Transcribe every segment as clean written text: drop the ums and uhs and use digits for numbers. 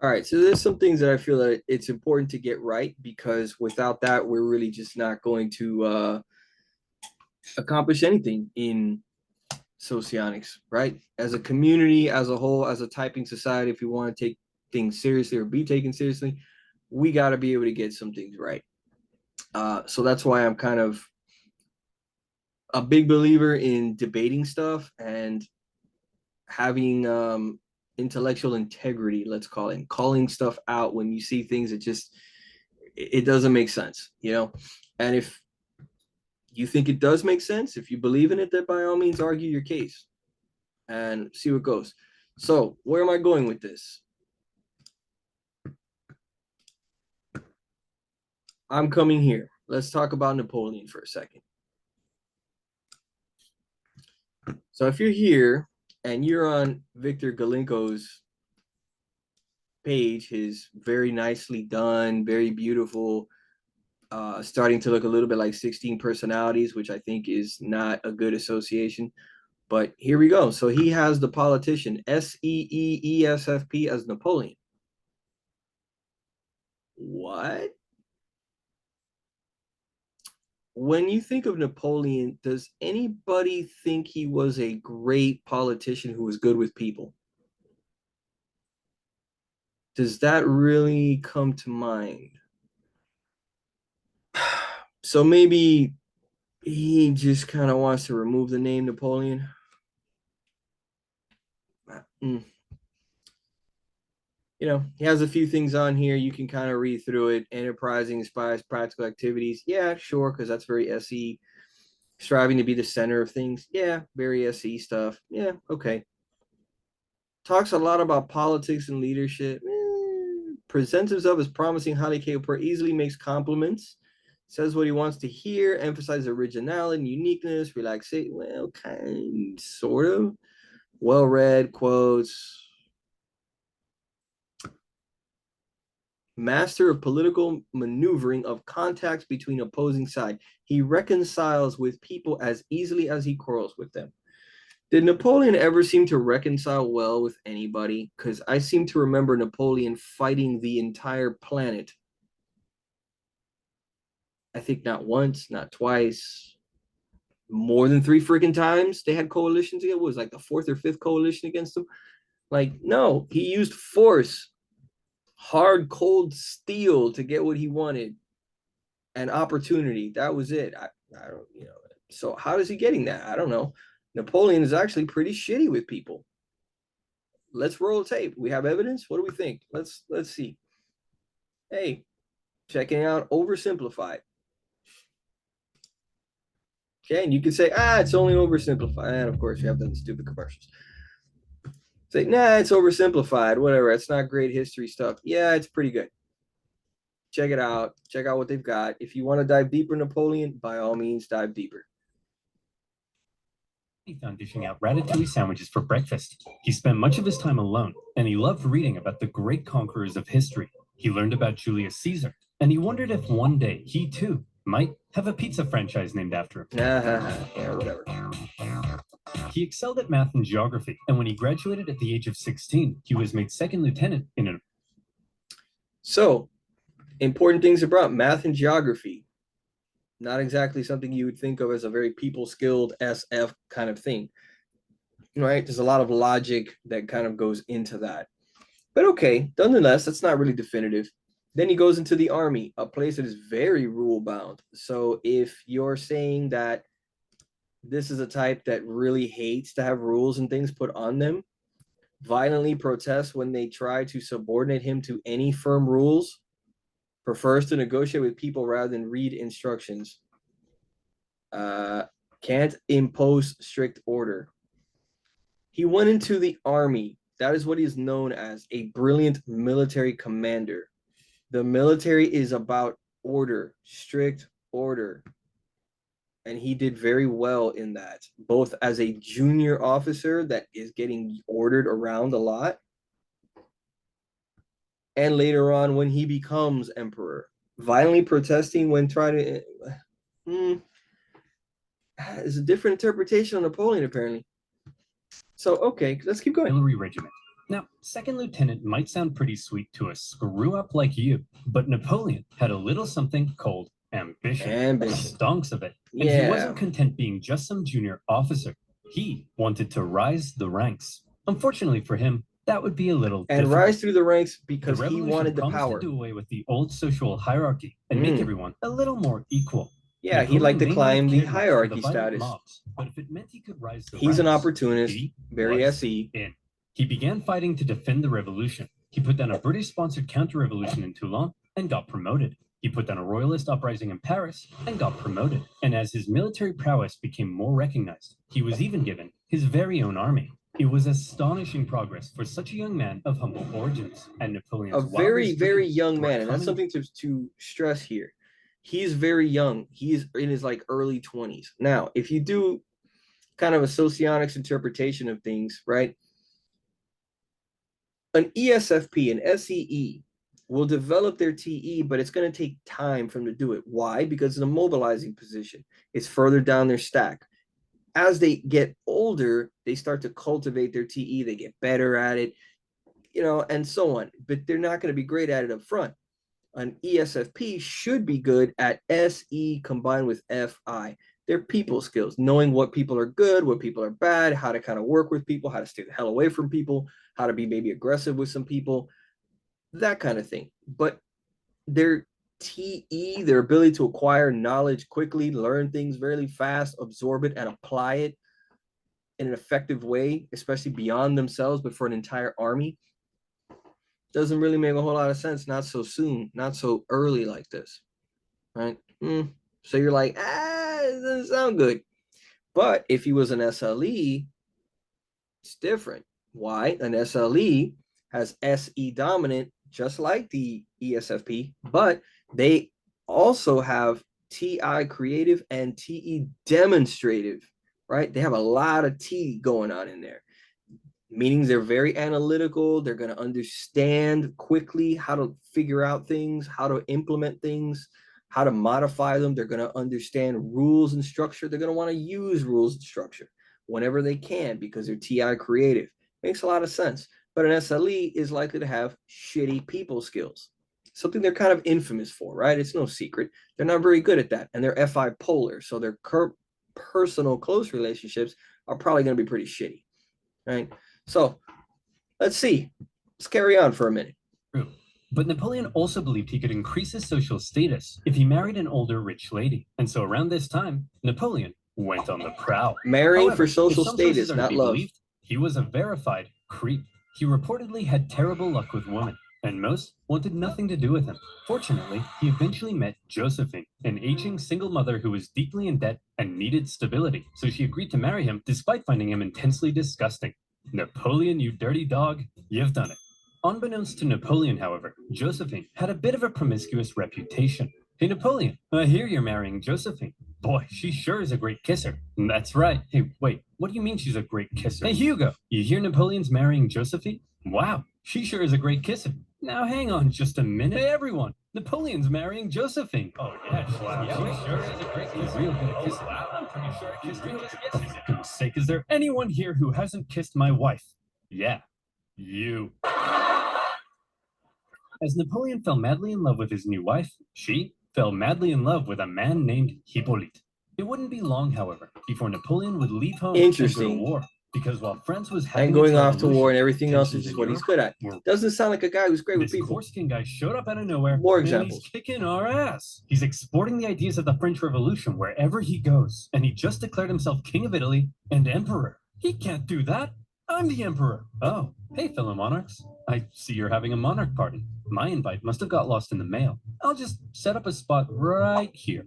All right, so there's some things that I feel that it's important to get right because without that, we're really just not going to accomplish anything in socionics, right? As a community, as a whole, as a typing society, if we want to take things seriously or be taken seriously, we got to be able to get some things right. So that's why I'm kind of a big believer in debating stuff and having intellectual integrity, let's call it, calling stuff out when you see things that just it doesn't make sense, you know. And if you think it does make sense, if you believe in it, then by all means argue your case and see what goes. So where am I going with this? I'm coming here. Let's talk about Napoleon for a second. So if you're here and you're on Victor Gulenko's page, his very nicely done, very beautiful, starting to look a little bit like 16 personalities, which I think is not a good association. But here we go. So he has the politician SEEESFP as Napoleon. What? When you think of Napoleon, does anybody think he was a great politician who was good with people? Does that really come to mind? So maybe he just kind of wants to remove the name Napoleon. Mm. You know, he has a few things on here. You can kind of read through it. Enterprising, inspires practical activities. Yeah, sure, because that's very SE. Striving to be the center of things. Yeah, very SE stuff. Yeah, okay. Talks a lot about politics and leadership. Presents himself as promising, highly capable, easily makes compliments. Says what he wants to hear, emphasizes originality, uniqueness, relaxation. Well, kind, sort of. Well read, quotes. Master of political maneuvering of contacts between opposing sides. He reconciles with people as easily as he quarrels with them. Did Napoleon ever seem to reconcile well with anybody? Because I seem to remember Napoleon fighting the entire planet. I think not once, not twice, more than three freaking times. They had coalitions together. It was like the fourth or fifth coalition against them. Like, no, he used force, hard, cold steel to get what he wanted and opportunity. That was it. I don't, you know. So how is he getting that? I don't know. Napoleon is actually pretty shitty with people. Let's roll tape. We have evidence. What do we think? Let's see. Hey, checking out oversimplified. Okay, and you can say, it's only oversimplified. And of course, you have the stupid commercials. Say, nah, it's oversimplified. Whatever. It's not great history stuff. Yeah, it's pretty good. Check it out. Check out what they've got. If you want to dive deeper, Napoleon, by all means, dive deeper. He found dishing out ratatouille sandwiches for breakfast. He spent much of his time alone, and he loved reading about the great conquerors of history. He learned about Julius Caesar, and he wondered if one day he too might have a pizza franchise named after him. Yeah, whatever. He excelled at math and geography, and when he graduated at the age of 16, he was made second lieutenant in a... So, important things about math and geography. Not exactly something you would think of as a very people skilled SF kind of thing, right? There's a lot of logic that kind of goes into that. But okay, nonetheless, that's not really definitive. Then he goes into the army, a place that is very rule bound. So if you're saying that this is a type that really hates to have rules and things put on them, violently protests when they try to subordinate him to any firm rules, prefers to negotiate with people rather than read instructions, can't impose strict order. He went into the army. That is what he is known as, a brilliant military commander. The military is about order, strict order. And he did very well in that, both as a junior officer that is getting ordered around a lot, and later on when he becomes emperor, violently protesting when trying to is a different interpretation of Napoleon apparently. So okay, let's keep going. Artillery regiment. Now, second lieutenant might sound pretty sweet to a screw-up like you, but Napoleon had a little something called ambition. Ambition. Stonks of it. And Yeah. he wasn't content being just some junior officer. He wanted to rise the ranks. Unfortunately for him, that would be a little difficult. Rise through the ranks The because he revolution wanted the promised power. to do away with the old social hierarchy and make everyone a little more equal. Yeah, he'd like to Napoleon may not climb have the cared much for hierarchy the violent status. mobs, but if it meant he could rise the He's an ranks, opportunist, he very was SE. in. He began fighting to defend the revolution. He put down a British-sponsored counter-revolution in Toulon and got promoted. He put down a royalist uprising in Paris and got promoted. And as his military prowess became more recognized, he was even given his very own army. It was astonishing progress for such a young man of humble origins. And Napoleon's A very, wildest very dreams young were man. And that's coming- something to stress here. He's very young. He's in his like early 20s. Now, if you do kind of a socionics interpretation of things, right? An ESFP, an SEE, will develop their TE, but it's going to take time for them to do it. Why? Because it's a mobilizing position. It's further down their stack. As they get older, they start to cultivate their TE. They get better at it, you know, and so on. But they're not going to be great at it up front. An ESFP should be good at SE combined with FI. They're people skills, knowing what people are good, what people are bad, how to kind of work with people, how to stay the hell away from people, how to be maybe aggressive with some people, that kind of thing. But their TE, their ability to acquire knowledge quickly, learn things very fast, absorb it, and apply it in an effective way, especially beyond themselves, but for an entire army, doesn't really make a whole lot of sense. Not so soon, not so early like this, right? So you're like, it doesn't sound good. But if he was an SLE, it's different. Why? An SLE has SE dominant, just like the ESFP, but they also have TI creative and TE demonstrative, right? They have a lot of T going on in there. Meaning they're very analytical. They're going to understand quickly how to figure out things, how to implement things, how to modify them. They're going to understand rules and structure. They're going to want to use rules and structure whenever they can because they're TI creative. Makes a lot of sense. But an SLE is likely to have shitty people skills, something they're kind of infamous for, right? It's no secret. They're not very good at that. And they're FI polar. So their personal close relationships are probably going to be pretty shitty, right? So let's see. Let's carry on for a minute. True. But Napoleon also believed he could increase his social status if he married an older rich lady. And so around this time, Napoleon went on the prowl. Marrying However, for social if some status, sources are to not be love. believed, he was a verified creep. He reportedly had terrible luck with women, and most wanted nothing to do with him. Fortunately, he eventually met Josephine, an aging single mother who was deeply in debt and needed stability. So she agreed to marry him despite finding him intensely disgusting. Napoleon, you dirty dog, you've done it. Unbeknownst to Napoleon, however, Josephine had a bit of a promiscuous reputation. Hey, Napoleon, I hear you're marrying Josephine. Boy, she sure is a great kisser. That's right. Hey, wait, what do you mean she's a great kisser? Hey, Hugo, you hear Napoleon's marrying Josephine? Wow, she sure is a great kisser. Now hang on just a minute. Hey, everyone, Napoleon's marrying Josephine. Oh, yeah, she sure is a great kisser. Real good at kissing. Wow, I'm pretty sure I kissed her. Oh, for goodness sake, is there anyone here who hasn't kissed my wife? Yeah, you. As Napoleon fell madly in love with his new wife, she fell madly in love with a man named Hippolyte. It wouldn't be long, however, before Napoleon would leave home and go to war. Because while France was having And going off to war and everything else is just what he's good at. Doesn't sound like a guy who's great with people. This Corsican guy showed up out of nowhere. More and examples. He's kicking our ass. He's exporting the ideas of the French Revolution wherever he goes. And he just declared himself king of Italy and emperor. He can't do that. I'm the emperor. Oh, hey, fellow monarchs. I see you're having a monarch party. My invite must have got lost in the mail. I'll just set up a spot right here.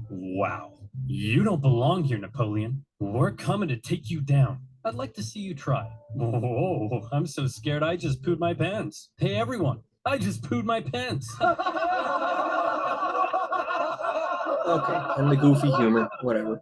Wow. You don't belong here, Napoleon. We're coming to take you down. I'd like to see you try. Oh, I'm so scared I just pooed my pants. Hey, everyone, I just pooed my pants. Okay, and the goofy humor, whatever.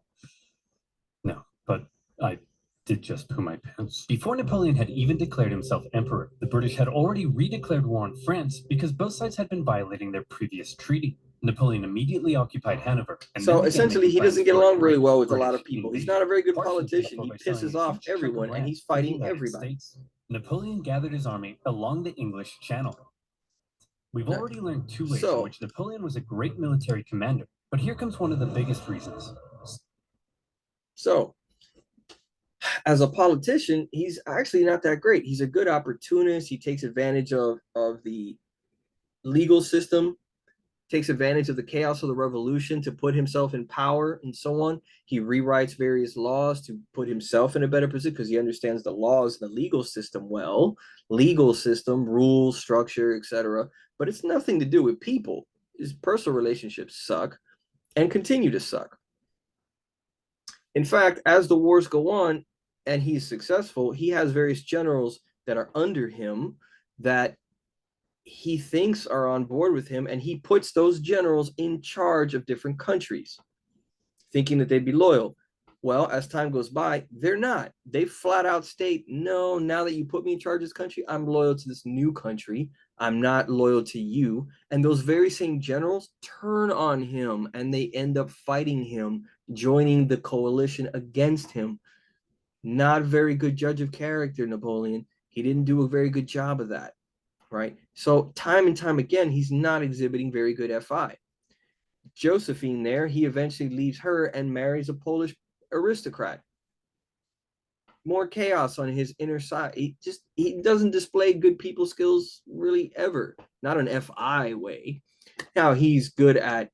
No, but I did just poo my pants. Before Napoleon had even declared himself emperor, the British had already redeclared war on France because both sides had been violating their previous treaty. Napoleon immediately occupied Hanover. And so essentially, he doesn't get along really well with a lot of people. He's not a very good politician. He pisses off everyone, and he's fighting everybody. Napoleon gathered his army along the English Channel. We've Right. already learned two ways in So, which Napoleon was a great military commander, but here comes one of the biggest reasons. so as a politician, he's actually not that great. He's a good opportunist. He takes advantage of the legal system, takes advantage of the chaos of the revolution to put himself in power and so on. He rewrites various laws to put himself in a better position because he understands the laws and the legal system well. Legal system, rules, structure, etc. But it's nothing to do with people. His personal relationships suck and continue to suck. In fact, as the wars go on and he's successful, he has various generals that are under him that he thinks are on board with him, and he puts those generals in charge of different countries, thinking that they'd be loyal. Well, as time goes by, they're not. They flat out state, no, now that you put me in charge of this country, I'm loyal to this new country. I'm not loyal to you. And those very same generals turn on him and they end up fighting him, joining the coalition against him. Not a very good judge of character, Napoleon. He didn't do a very good job of that, right? So time and time again, he's not exhibiting very good FI. Josephine there, he eventually leaves her and marries a Polish aristocrat. More chaos on his inner side. He doesn't display good people skills really ever. Not an FI way. Now he's good at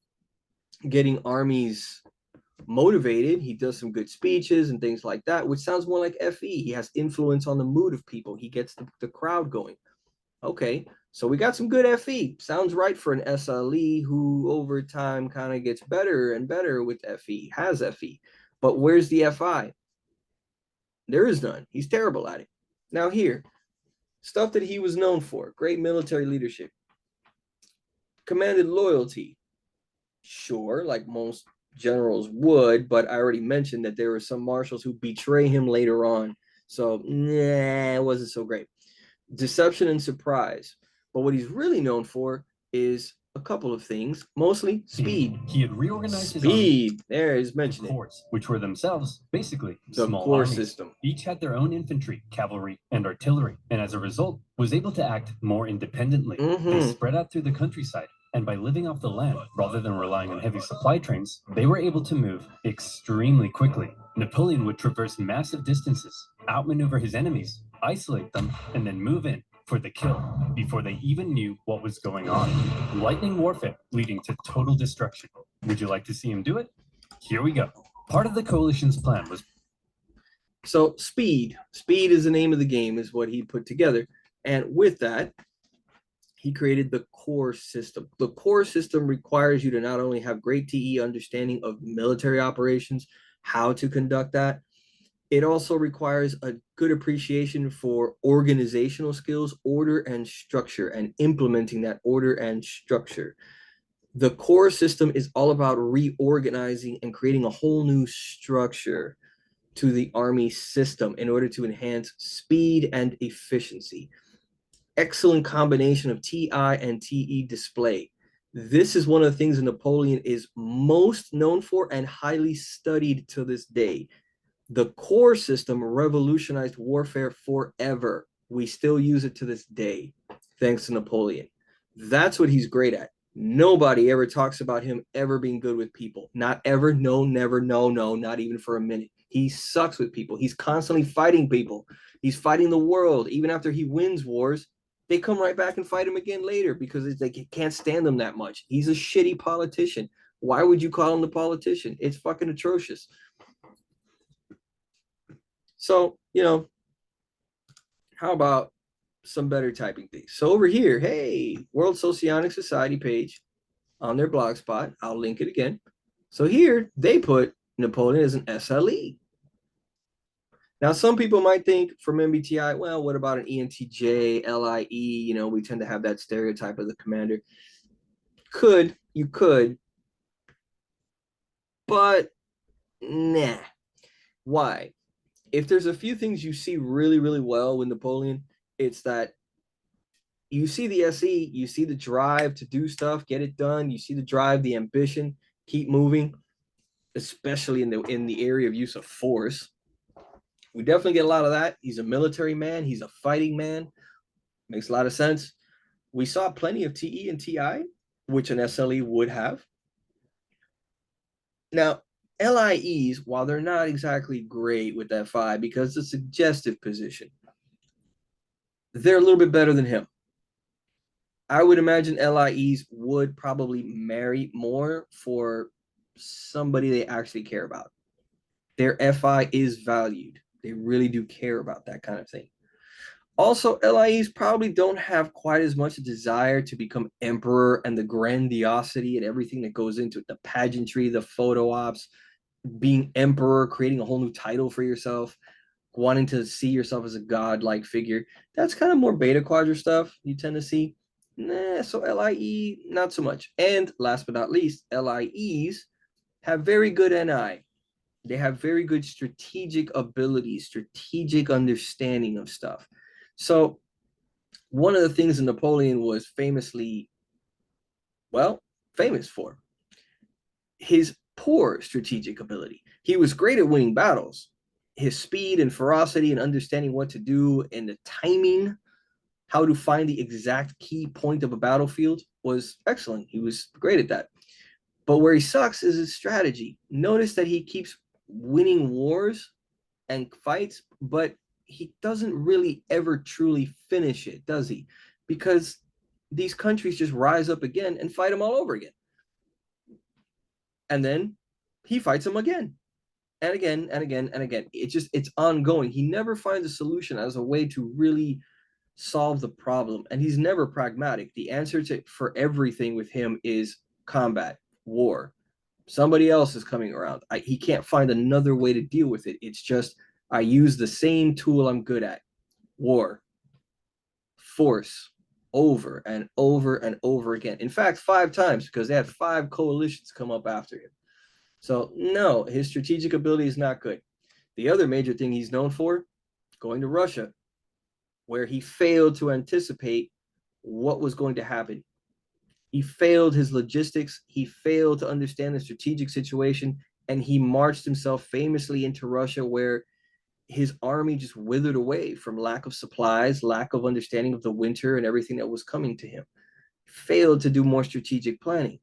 getting armies motivated. He does some good speeches and things like that, which sounds more like FE. He has influence on the mood of people. He gets the crowd going. Okay, so we got some good FE. Sounds right for an SLE who over time kind of gets better and better with FE, has FE. But where's the FI? There is none. He's terrible at it. Now here, stuff that he was known for, great military leadership, commanded loyalty. Sure, like most generals would, but I already mentioned that there were some marshals who betray him later on. So, nah, it wasn't so great. Deception and surprise. But what he's really known for is a couple of things, mostly speed. He had reorganized his army. Speed. There is mentioned. Corps, which were themselves basically The small corps armies. system. Each had their own infantry, cavalry, and artillery, and as a result, was able to act more independently. They spread out through the countryside, and by living off the land rather than relying on heavy supply trains, they were able to move extremely quickly. Napoleon would traverse massive distances, outmaneuver his enemies, isolate them, and then move in for the kill before they even knew what was going on. Lightning warfare leading to total destruction. Would you like to see him do it? Here we go. Part of the coalition's plan was... So speed. Speed is the name of the game, is what he put together. And with that, he created the core system. The core system requires you to not only have great TE understanding of military operations, how to conduct that, it also requires a good appreciation for organizational skills, order and structure, and implementing that order and structure. The core system is all about reorganizing and creating a whole new structure to the army system in order to enhance speed and efficiency. Excellent combination of TI and TE display. This is one of the things that Napoleon is most known for and highly studied to this day. The core system revolutionized warfare forever. We still use it to this day, thanks to Napoleon. That's what he's great at. Nobody ever talks about him ever being good with people. Not ever, no, never, no, not even for a minute. He sucks with people. He's constantly fighting people. He's fighting the world. Even after he wins wars, they come right back and fight him again later because they can't stand him that much. He's a shitty politician. Why would you call him the politician? It's fucking atrocious. So, how about some better typing things? So over here, hey, World Socionic Society page on their blog spot. I'll link it again. So here they put Napoleon as an SLE. Now, some people might think from MBTI, well, what about an ENTJ, LIE? We tend to have that stereotype of the commander. You could, but nah. Why? If there's a few things you see really, really well with Napoleon, it's that you see the SE, you see the drive to do stuff, get it done. You see the drive, the ambition, keep moving, especially in the area of use of force. We definitely get a lot of that. He's a military man. He's a fighting man. Makes a lot of sense. We saw plenty of TE and TI, which an SLE would have. Now, LIEs, while they're not exactly great with that 5 because it's a suggestive position, they're a little bit better than him. I would imagine LIEs would probably marry more for somebody they actually care about. Their FI is valued. They really do care about that kind of thing. Also, LIEs probably don't have quite as much desire to become emperor and the grandiosity and everything that goes into it, the pageantry, the photo ops, being emperor, creating a whole new title for yourself, wanting to see yourself as a god-like figure. That's kind of more beta quadra stuff you tend to see. Nah, so LIE, not so much. And last but not least, LIEs have very good NI. They have very good strategic abilities, strategic understanding of stuff. So one of the things that Napoleon was famously, well, famous for, his poor strategic ability. He was great at winning battles. His speed and ferocity and understanding what to do and the timing, how to find the exact key point of a battlefield was excellent. He was great at that. But where he sucks is his strategy. Notice that he keeps winning wars and fights, but he doesn't really ever truly finish it, does he? Because these countries just rise up again and fight him all over again. And then he fights them again and again and again and again. It's ongoing. He never finds a solution as a way to really solve the problem. And he's never pragmatic. The answer for everything with him is combat, war. Somebody else is coming around. He can't find another way to deal with it. It's just, I use the same tool I'm good at, war, force, over and over and over again. In fact, 5 times, because they had 5 coalitions come up after him. So no, his strategic ability is not good. The other major thing he's known for, going to Russia, where he failed to anticipate what was going to happen. He failed his logistics. He failed to understand the strategic situation. And he marched himself famously into Russia, where his army just withered away from lack of supplies, lack of understanding of the winter and everything that was coming to him. Failed to do more strategic planning.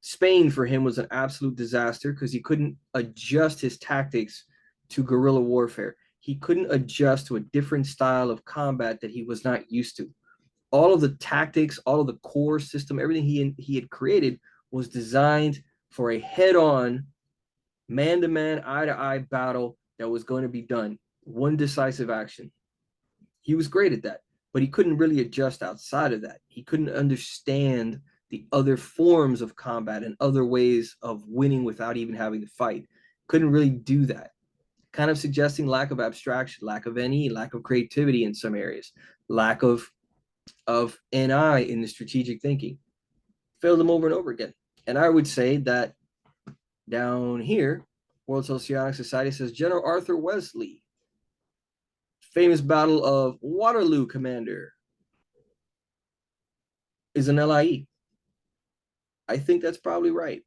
Spain for him was an absolute disaster because he couldn't adjust his tactics to guerrilla warfare. He couldn't adjust to a different style of combat that he was not used to. All of the tactics, all of the core system, everything he had created was designed for a head-on, man-to-man, eye-to-eye battle that was going to be done. One decisive action. He was great at that, but he couldn't really adjust outside of that. He couldn't understand the other forms of combat and other ways of winning without even having to fight. Couldn't really do that. Kind of suggesting lack of abstraction, lack of NE, lack of creativity in some areas, lack of NI in the strategic thinking. Failed them over and over again. And I would say that down here, World Oceanic Society says General Arthur Wesley, famous Battle of Waterloo commander, is an LIE. I think that's probably right.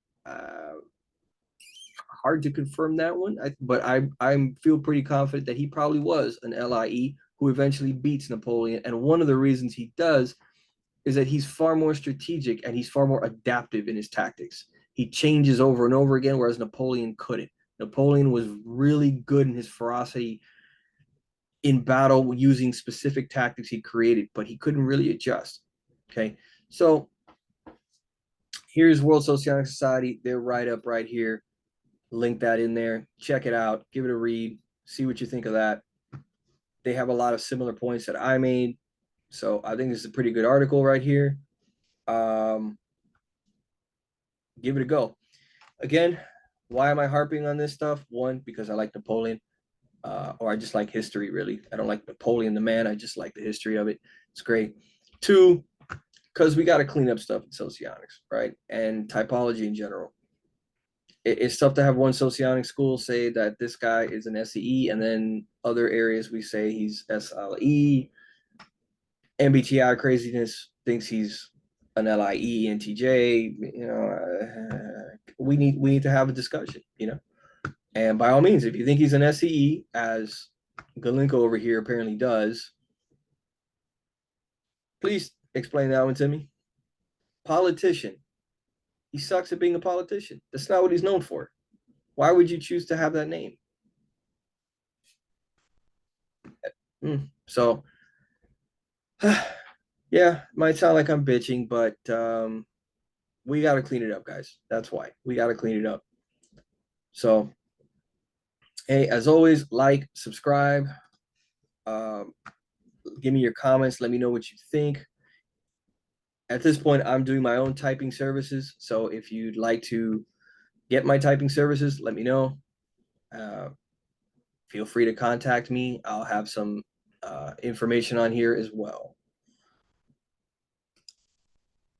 Hard to confirm that one, but I feel pretty confident that he probably was an LIE who eventually beats Napoleon. And one of the reasons he does is that he's far more strategic and he's far more adaptive in his tactics. He changes over and over again, whereas Napoleon couldn't. Napoleon was really good in his ferocity in battle using specific tactics he created, but he couldn't really adjust. Okay, so here's World Socionic Society. They're right up right here. Link that in there. Check it out. Give it a read. See what you think of that. They have a lot of similar points that I made. So I think this is a pretty good article right here. Give it a go. Again, why am I harping on this stuff? One, because I like Napoleon, or I just like history, really. I don't like Napoleon the man. I just like the history of it. It's great. Two, because we got to clean up stuff in socionics, right? And typology in general. It's tough to have one socionic school say that this guy is an SEE, and then other areas we say he's SLE. MBTI craziness thinks he's an LIE, NTJ. You know, we need to have a discussion. You know, And by all means, if you think he's an SCE, as Gulenko over here apparently does, please explain that one to me. Politician. He sucks at being a politician. That's not what he's known for. Why would you choose to have that name? So, yeah, it might sound like I'm bitching, but we got to clean it up, guys. That's why we got to clean it up. So, hey, as always, like, subscribe, um, give me your comments. Let me know what you think. At this point, I'm doing my own typing services. So if you'd like to get my typing services, let me know. Uh, feel free to contact me. I'll have some information on here as well.